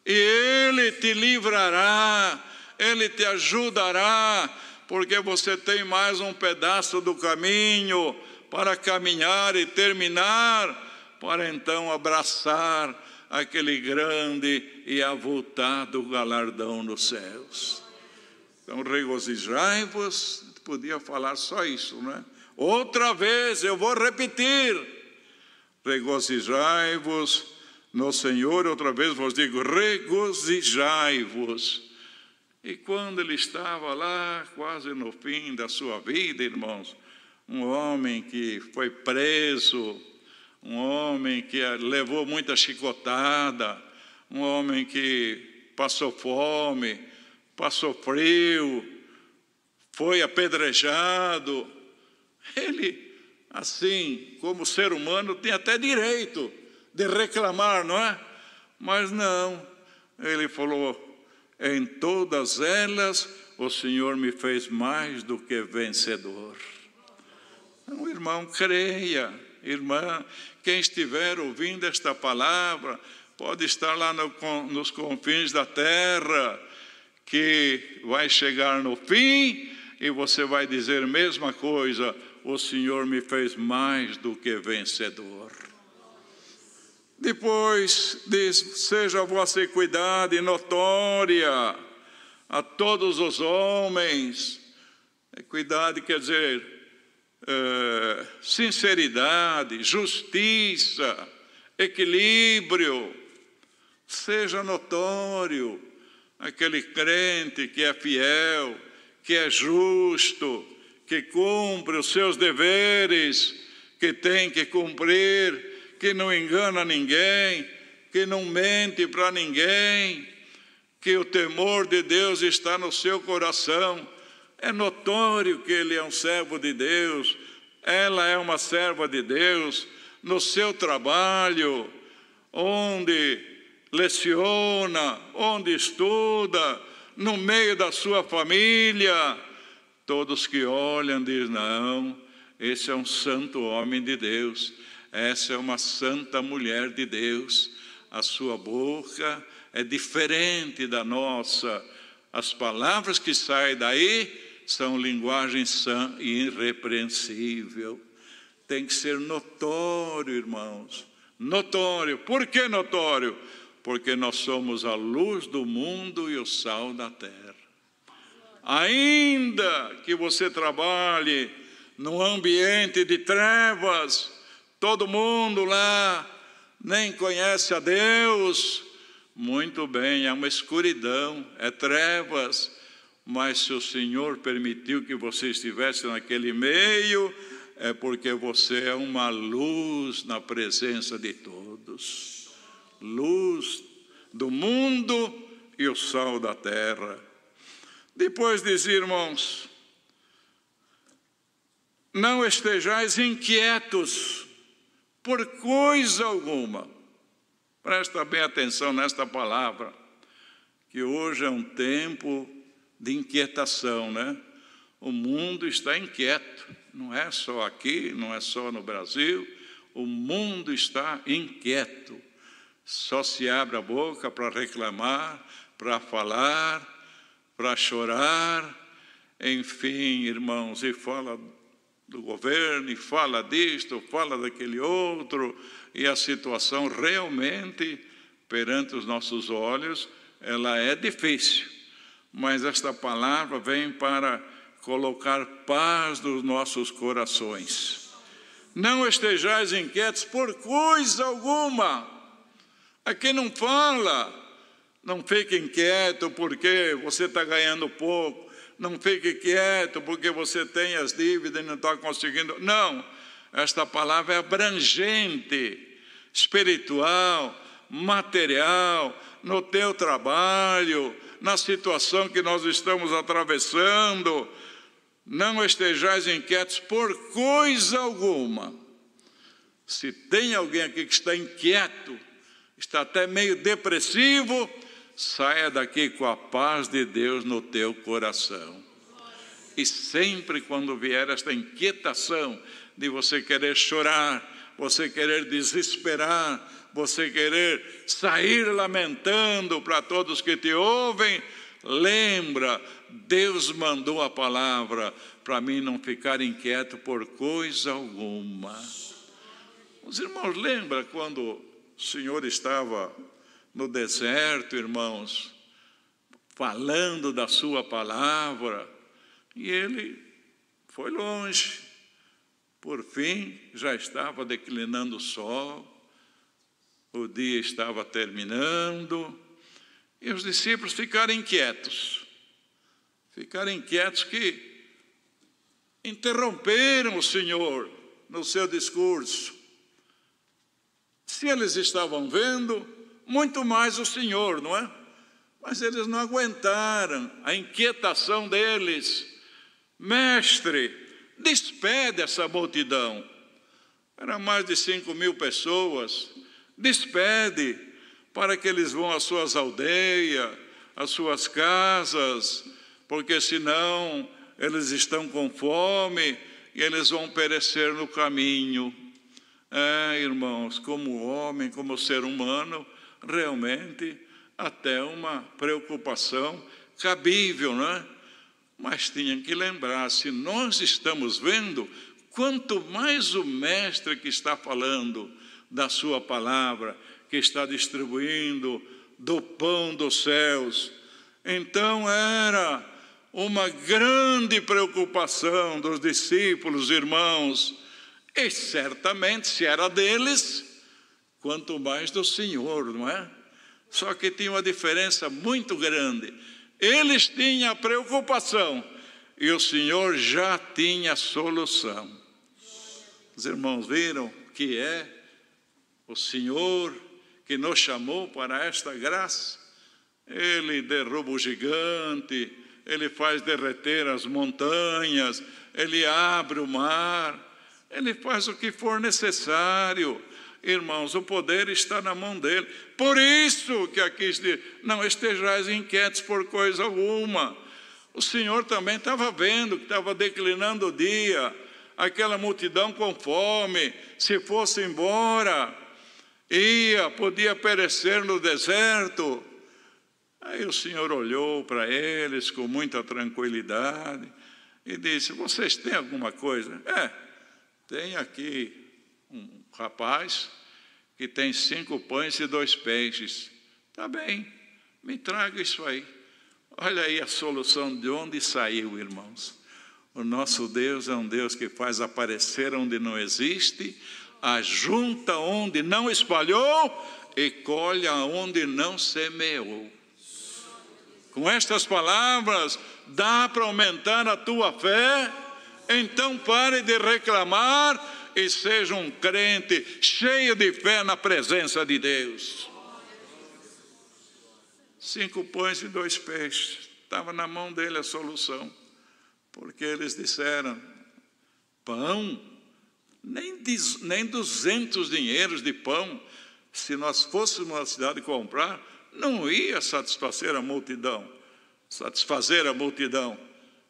e Ele te livrará, Ele te ajudará, porque você tem mais um pedaço do caminho para caminhar e terminar, para então abraçar aquele grande e avultado galardão nos céus. Então, regozijai-vos, podia falar só isso, não é? Outra vez, eu vou repetir, regozijai-vos no Senhor, outra vez vos digo, regozijai-vos. E quando ele estava lá, quase no fim da sua vida, irmãos, um homem que foi preso, um homem que levou muita chicotada, um homem que passou fome, passou frio, foi apedrejado. Ele, assim, como ser humano, tem até direito de reclamar, não é? Mas não, ele falou: em todas elas o Senhor me fez mais do que vencedor. Então, irmão, creia, irmã, quem estiver ouvindo esta palavra, pode estar lá nos confins da terra, que vai chegar no fim e você vai dizer a mesma coisa: o Senhor me fez mais do que vencedor. Depois diz: seja a vossa equidade notória a todos os homens. Equidade quer dizer sinceridade, justiça, equilíbrio. Seja notório aquele crente que é fiel, que é justo, que cumpre os seus deveres, que tem que cumprir, que não engana ninguém, que não mente para ninguém, que o temor de Deus está no seu coração. É notório que ele é um servo de Deus, ela é uma serva de Deus, no seu trabalho, onde leciona, onde estuda, no meio da sua família. Todos que olham dizem: não, esse é um santo homem de Deus, essa é uma santa mulher de Deus. A sua boca é diferente da nossa. As palavras que saem daí são linguagem sã e irrepreensível. Tem que ser notório, irmãos. Notório. Por que notório? porque nós somos a luz do mundo e o sal da terra. Ainda que você trabalhe num ambiente de trevas, todo mundo lá nem conhece a Deus, muito bem, é uma escuridão, é trevas, mas se o Senhor permitiu que você estivesse naquele meio, é porque você é uma luz na presença de todos. Luz do mundo e o sal da terra. Depois diz, irmãos, não estejais inquietos por coisa alguma. Presta bem atenção nesta palavra, que hoje é um tempo de inquietação, né? O mundo está inquieto, não é só aqui, não é só no Brasil, o mundo está inquieto. Só se abre a boca para reclamar, para falar, para chorar, enfim, irmãos, e fala do governo, e fala disto, fala daquele outro, e a situação realmente, perante os nossos olhos, ela é difícil, mas esta palavra vem para colocar paz nos nossos corações. Não estejais inquietos por coisa alguma. Aqui não fala, não fique inquieto porque você está ganhando pouco, não fique quieto porque você tem as dívidas e não está conseguindo. Não, esta palavra é abrangente, espiritual, material, no teu trabalho, na situação que nós estamos atravessando. Não estejais inquietos por coisa alguma. Se tem alguém aqui que está inquieto, está até meio depressivo, saia daqui com a paz de Deus no teu coração. E sempre quando vier esta inquietação de você querer chorar, você querer desesperar, você querer sair lamentando para todos que te ouvem, lembra, Deus mandou a palavra para mim não ficar inquieto por coisa alguma. Os irmãos lembram quando o Senhor estava no deserto, irmãos, falando da sua palavra, e ele foi longe. Por fim, já estava declinando o sol, o dia estava terminando, e os discípulos ficaram inquietos que interromperam o Senhor no seu discurso. Se eles estavam vendo, muito mais o Senhor, não é? Mas eles não aguentaram a inquietação deles. Mestre, despede essa multidão. Eram mais de 5.000 pessoas. Despede para que eles vão às suas aldeias, às suas casas, porque senão eles estão com fome e eles vão perecer no caminho. Irmãos, como homem, como ser humano, realmente até uma preocupação cabível, não é? Mas tinham que lembrar, se nós estamos vendo, quanto mais o mestre que está falando da sua palavra, que está distribuindo do pão dos céus. Então era uma grande preocupação dos discípulos, irmãos, e certamente se era deles, quanto mais do Senhor, não é? Só que tinha uma diferença muito grande. Eles tinham a preocupação e o Senhor já tinha a solução. Os irmãos viram que é o Senhor que nos chamou para esta graça. Ele derruba o gigante, Ele faz derreter as montanhas, Ele abre o mar, Ele faz o que for necessário. Irmãos, o poder está na mão dele. Por isso que aqui diz, não estejais inquietos por coisa alguma. O Senhor também estava vendo que estava declinando o dia, aquela multidão com fome, se fosse embora, podia perecer no deserto. Aí o Senhor olhou para eles com muita tranquilidade e disse, vocês têm alguma coisa? Tem aqui um rapaz que tem 5 pães e 2 peixes. Tá bem, me traga isso aí. Olha aí a solução de onde saiu, irmãos. O nosso Deus é um Deus que faz aparecer onde não existe, ajunta onde não espalhou e colhe onde não semeou. Com estas palavras, dá para aumentar a tua fé? Então pare de reclamar e seja um crente cheio de fé na presença de Deus. 5 pães e 2 peixes. Estava na mão dele a solução. Porque eles disseram, pão? Nem 200 dinheiros de pão. Se nós fôssemos na cidade comprar, não ia satisfazer a multidão.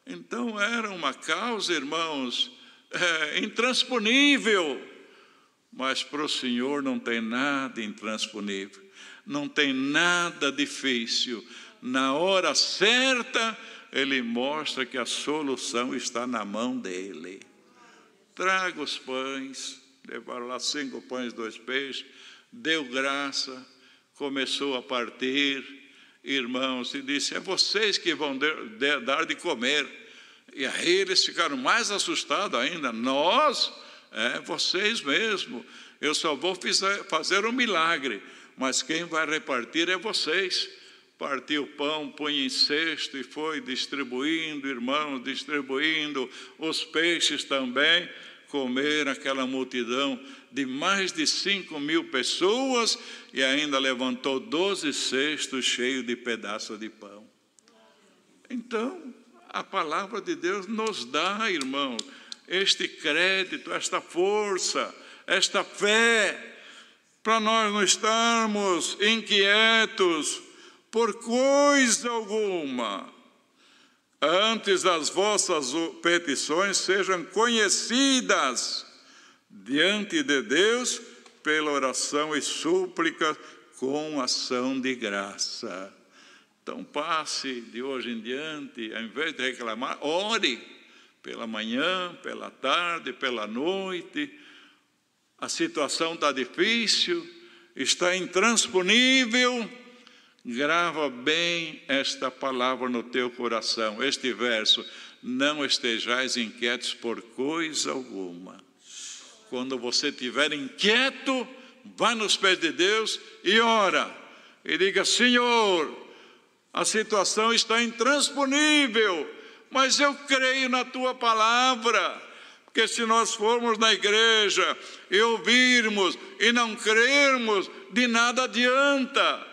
Então era uma causa, irmãos, intransponível. Mas para o Senhor não tem nada intransponível. Não tem nada difícil. Na hora certa, Ele mostra que a solução está na mão dEle. Traga os pães. Levaram lá 5 pães, 2 peixes. Deu graça. Começou a partir. Irmãos, e disse, é vocês que vão dar de comer. E aí eles ficaram mais assustados ainda. Nós? Vocês mesmo. Eu só vou fazer um milagre. Mas quem vai repartir é vocês. Partiu o pão, põe em cesto e foi distribuindo, irmãos, distribuindo os peixes também. Comer aquela multidão de mais de 5.000 pessoas e ainda levantou 12 cestos cheios de pedaços de pão. Então, a palavra de Deus nos dá, irmãos, este crédito, esta força, esta fé, para nós não estarmos inquietos por coisa alguma. Antes as vossas petições sejam conhecidas diante de Deus pela oração e súplica com ação de graça. Então passe de hoje em diante, ao invés de reclamar, ore pela manhã, pela tarde, pela noite. A situação está difícil, está intransponível. Grava bem esta palavra no teu coração, este verso. Não estejais inquietos por coisa alguma. Quando você estiver inquieto, vá nos pés de Deus e ora. E diga, Senhor, a situação está intransponível, mas eu creio na tua palavra. Porque se nós formos na igreja e ouvirmos e não crermos, de nada adianta.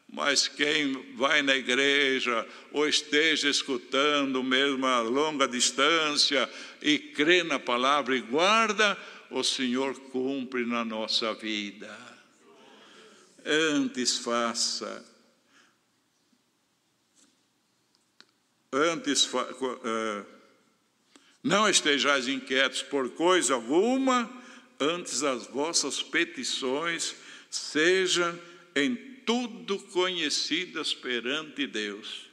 Mas quem vai na igreja ou esteja escutando mesmo a longa distância e crê na palavra e guarda, o Senhor cumpre na nossa vida. Não estejais inquietos por coisa alguma, antes as vossas petições sejam em tudo conhecidas perante Deus.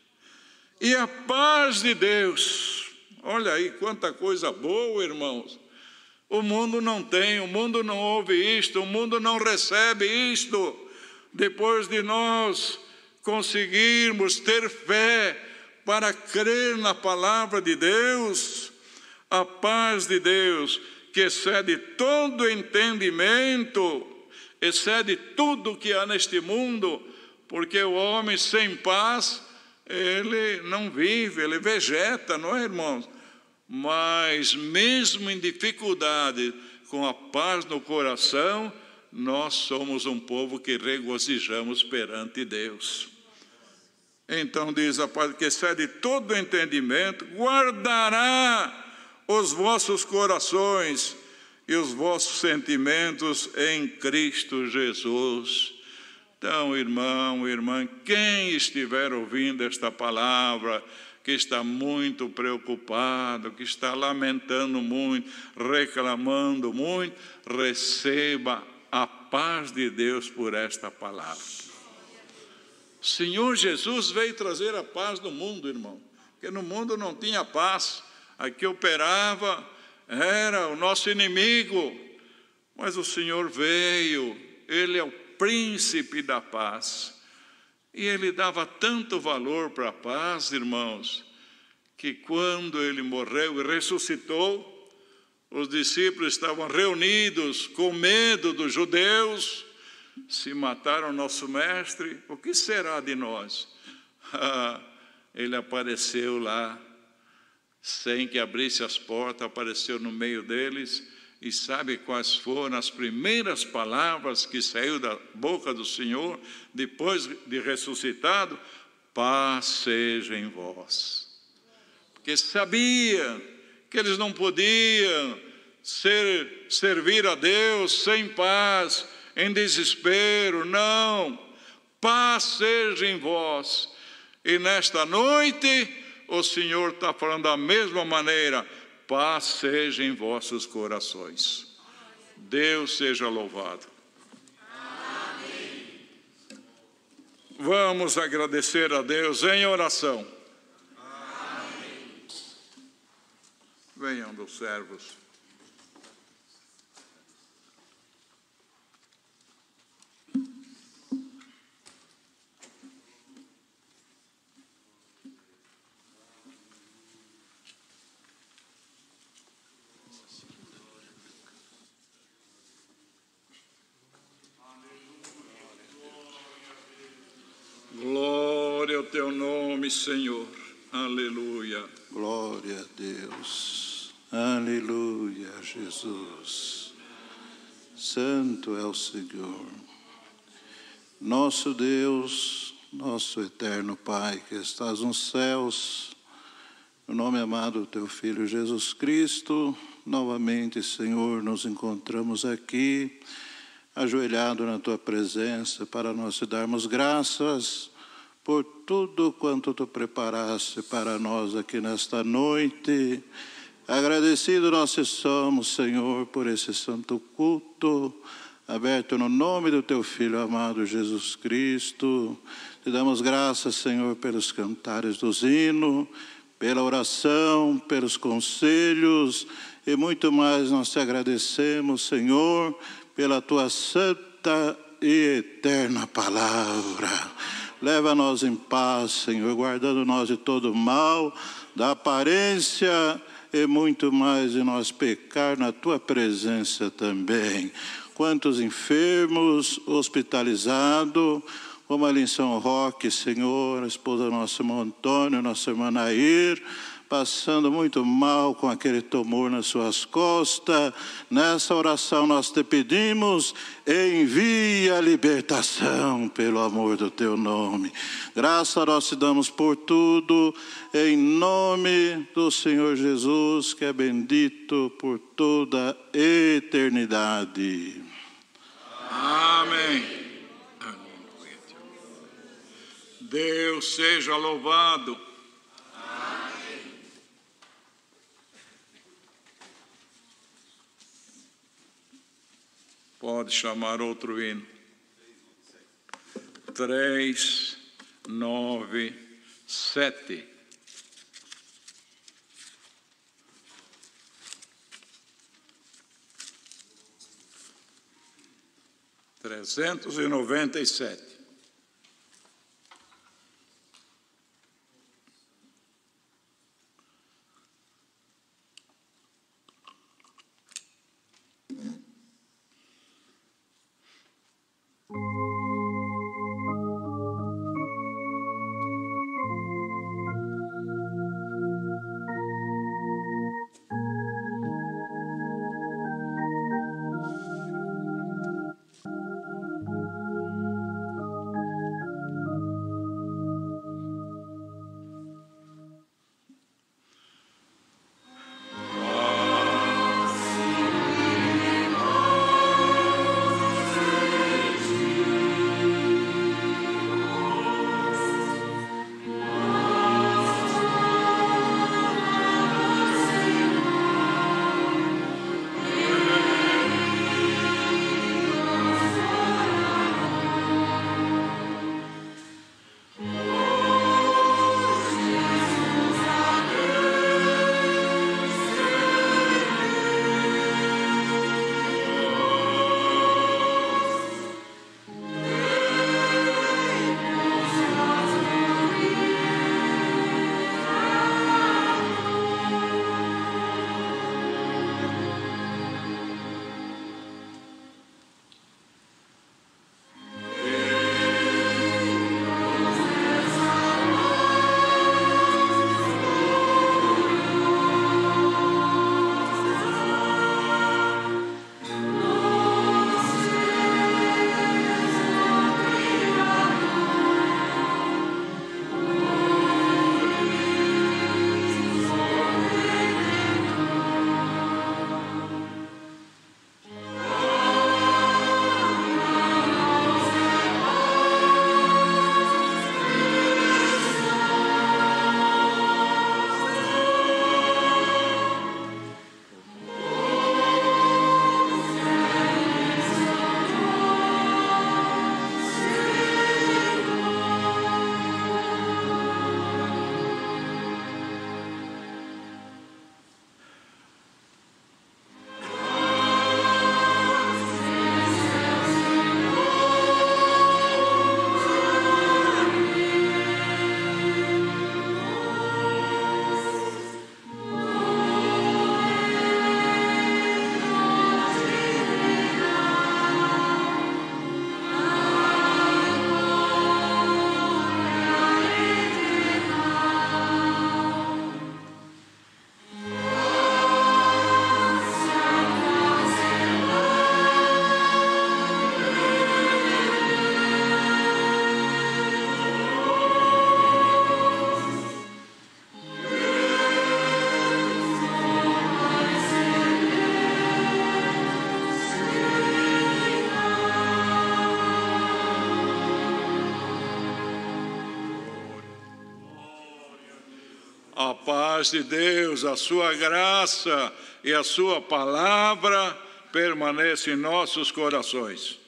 E a paz de Deus, olha aí quanta coisa boa, irmãos. O mundo não tem, o mundo não ouve isto, o mundo não recebe isto. Depois de nós conseguirmos ter fé para crer na palavra de Deus, a paz de Deus, que excede todo entendimento, excede tudo que há neste mundo, porque o homem sem paz, ele não vive, ele vegeta, não é, irmãos? Mas mesmo em dificuldade, com a paz no coração, nós somos um povo que regozijamos perante Deus. Então diz a paz que excede todo entendimento, guardará os vossos corações e os vossos sentimentos em Cristo Jesus. Então, irmão, irmã, quem estiver ouvindo esta palavra, que está muito preocupado, que está lamentando muito, reclamando muito, receba a paz de Deus por esta palavra. O Senhor Jesus veio trazer a paz no mundo, irmão, porque no mundo não tinha paz. Aqui operava, era o nosso inimigo, mas o Senhor veio, Ele é o príncipe da paz. E ele dava tanto valor para a paz, irmãos, que quando ele morreu e ressuscitou, os discípulos estavam reunidos com medo dos judeus. Se mataram nosso mestre, o que será de nós? Ele apareceu lá, sem que abrisse as portas, apareceu no meio deles. E sabe quais foram as primeiras palavras que saiu da boca do Senhor, depois de ressuscitado? Paz seja em vós. Porque sabia que eles não podiam servir a Deus sem paz, em desespero. Não, paz seja em vós. E nesta noite o Senhor está falando da mesma maneira: paz seja em vossos corações. Deus seja louvado. Amém. Vamos agradecer a Deus em oração. Amém. Venham dos servos. Glória ao teu nome, Senhor. Aleluia. Glória a Deus. Aleluia, Jesus. Santo é o Senhor. Nosso Deus, nosso eterno Pai, que estás nos céus, no nome amado do teu Filho Jesus Cristo, novamente, Senhor, nos encontramos aqui, ajoelhado na tua presença, para nós te darmos graças por tudo quanto tu preparaste para nós aqui nesta noite. Agradecido nós somos, Senhor, por esse santo culto, aberto no nome do teu Filho amado Jesus Cristo. Te damos graças, Senhor, pelos cantares dos hinos, pela oração, pelos conselhos e muito mais. Nós te agradecemos, Senhor, pela tua santa e eterna palavra. Leva-nos em paz, Senhor, guardando nós de todo mal, da aparência e muito mais de nós pecar na tua presença também. Quantos enfermos, hospitalizados, como ali em São Roque, Senhor, a esposa do nosso irmão Antônio, nossa irmã Nair, passando muito mal com aquele tumor nas suas costas. Nessa oração nós te pedimos, envie a libertação pelo amor do teu nome. Graças nós te damos por tudo, em nome do Senhor Jesus, que é bendito por toda a eternidade. Amém. Deus seja louvado. Pode chamar outro hino. 3, 9, 7. Trezentos e 97. A paz de Deus, a sua graça e a sua palavra permanecem em nossos corações.